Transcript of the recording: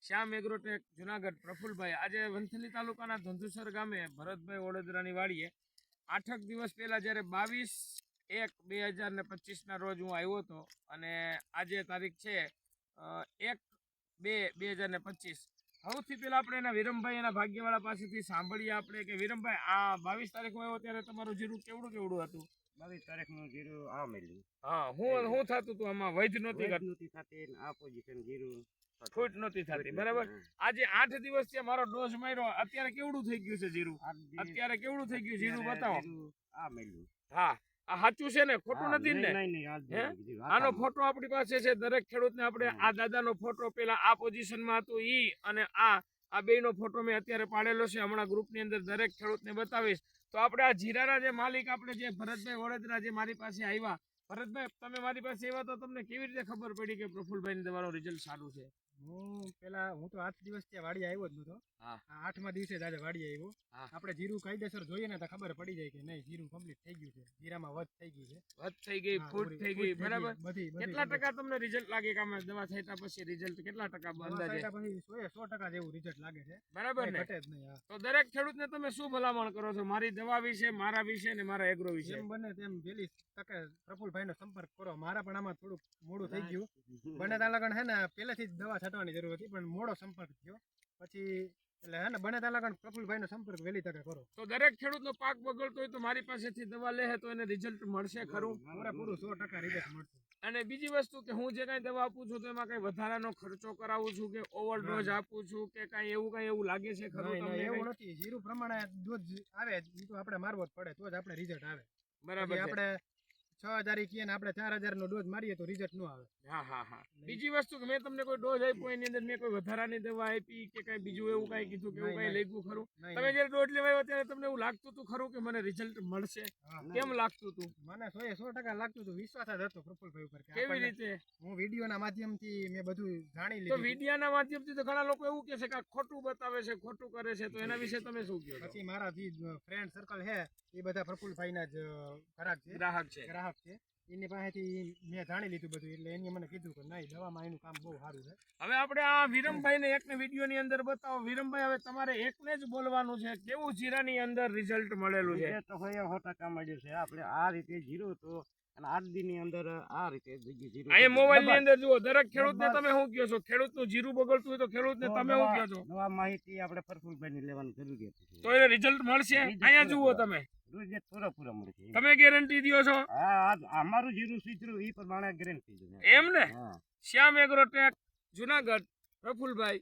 શ્યામ Agrotech Junagadh Prafulbhai આજે વંથલી તાલુકાના ધંધુસર ગામે ભરતભાઈ વડોદરાની વાડીએ 8 દિવસ પહેલા જ્યારે 22/1/2025 રોજ હું આવ્યો હતો અને આજે તારીખ છે 1/2/2025। સૌથી પહેલા આપણે એના વિરમભાઈ એના ભાગ્યવાળા પાસેથી સાંભળીએ આપણે કે વિરમભાઈ આ 22 તારીખમાં આવ્યો ત્યારે તમારું જીરું કેવડું હતું? 22 તારીખનું જીરું આ મળ્યું. હા, હું થતું હતું આમાં વૈધ નહોતી થતી, આ પોઝિશન જીરું ફૂટ નહોતી થતી, બરાબર? આજે 8 દિવસ થી મારો ડોઝ માર્યો, અત્યારે કેવડું થઈ ગયું છે જીરું? અત્યારે કેવડું થઈ ગયું જીરું બતાવો. આ મળ્યું. હા, આ સાચું છે ને? ખોટું નથી ને? આનો ફોટો આપણી પાસે છે. દરેક ખેડૂતને આપણે આ દાદાનો ફોટો પેલા આ પોઝિશનમાં હતું ઈ અને આ બેયનો ફોટો મેં અત્યારે પાડેલો છે. હમણાં ગ્રુપની અંદર દરેક ખેડૂતને બતાવીશ. તો આપણે આ જીરાના જે માલિક આપણે જે ભરતભાઈ વડોદરા જે મારી પાસે આવ્યા, ભરતભાઈ તમે મારી પાસે આવ્યા તો તમને કેવી રીતે ખબર પડી કે પ્રફુલભાઈની દવાનું રિઝલ્ટ સારું છે? હું તો 8 દિવસ ત્યાં વાડી આવ્યો જ નતો. 8મા દિવસે જ આજે વાડી આવ્યો. આપણે જીરું કાયદેસર જોઈએ ને તો ખબર પડી જાય કે નહીં જીરું કમ્પ્લીટ થઈ ગયું છે, જીરામાં વધ થઈ ગઈ છે, વધ થઈ ગઈ, ફૂટ થઈ ગઈ, બરાબર? કેટલા ટકા તમને રિઝલ્ટ લાગે કે આમાં દવા છાંટ્યા પછી રિઝલ્ટ કેટલા ટકા અંદાજે? પછી 100% જેવું રિઝલ્ટ લાગે છે, બરાબર ને? ઘટે જ નહીં. તો દરેક ખેડૂતને તમે શું ભલામણ કરો છો મારી દવા વિશે, મારા વિશે ને મારા એગ્રો વિશે? જેમ બને તેમ વહેલી તકે પ્રફુલભાઈનો સંપર્ક કરો. મારા પણ આમાં થોડુંક મોડું થઈ ગયું. બને ત્યાં લગન હે ને પહેલેથી જ દવા છાંટવાની જરૂર હતી પણ મોડો સંપર્ક થયો પછી એટલે હે ને બને ત્યાં લગન પ્રફુલભાઈનો સંપર્ક વહેલી તકે કરો. તો દરેક ખેડૂતનો પાક બગડતો હોય તો મારી પાસેથી દવા લે તો એને રિઝલ્ટ મળશે ખરું? પૂરેપૂરું 100% રિઝલ્ટ મળશે. અને બીજી વસ્તુ કે હું જે કાંઈ દવા આપું છું તો એમાં કઈ વધારાનો ખર્ચો કરાવું છું કે ઓવરડોઝ આપું છું કે કાંઈ એવું લાગે છે ખરું તમને? એવું નથી. જીરું પ્રમાણે ડોઝ આવે એ તો આપણે મારવો જ પડે તો જ આપણે રિઝલ્ટ આવે. બરાબર. આપણે 6000 કીએ ને આપણે 4000 નો ડોઝ મારીએ તો રિઝલ્ટ ન આવે. હા. બીજી વસ્તુ કે મેં તમને કોઈ ડોઝ આપ્યો એની અંદર મેં કોઈ વધારાની દવા આપી કે કઈ બીજું એવું કઈ કીધું કે એવું કઈ લાગ્યું ખરું? તમે જયારે ડોઝ લેવા આવ્યો ત્યારે તમને એવું લાગતું હતું ખરું કે મને રિઝલ્ટ મળશે? કેમ લાગતું હતું? મને 100% લાગતું હતું. વિશ્વાસ જ હતો પ્રફુલભાઈ ઉપર. કેવી રીતે? હું વિડીયોના માધ્યમથી મેં બધું જાણી લીધું. તો વિડીયોના માધ્યમથી તો ઘણા લોકો એવું કહે છે કે ખોટું બતાવે છે, ખોટું કરે છે, તો એના વિશે તમે શું કહો? પછી મારા જે ફ્રેન્ડ સર્કલ છે એ બધા પ્રફુલભાઈના જ ગ્રાહક છે. એની પાસેથી મેં જાણી લીધું બધું એટલે એને મને કીધું કે નહીં દવામાં એનું કામ બહુ સારું છે. હવે આપણે આ વિરમભાઈને એકને વિડીયોની અંદર બતાવો. વિરમભાઈ હવે તમારે એકને જ બોલવાનું છે, કેવું જીરાની અંદર રિઝલ્ટ મળેલું છે? તો 100% મળ્યું છે. આપણે આ રીતે જીરું તો અને 8 દિનની અંદર આ રીતે જીરું અહીં મોબાઈલની અંદર જુઓ. દરેક ખેડૂતને તમે શું કહો છો? ખેડૂતનું જીરું બગડતું હોય તો ખેડૂતને તમે શું કહો છો? નવા માહિતી આપણે પ્રફુલભાઈની લેવાની જરૂરિયાત છે. તો એને રિઝલ્ટ મળશે. અહીંયા જુઓ તમે પૂરા મળશે. તમે ગેરંટી દો છો? હા, અમારું જીરું સીચરું એ પ્રમાણે ગેરંટી છે. એમ ને? શ્યામ એગ્રોટેક જુનાગઢ પ્રફુલભાઈ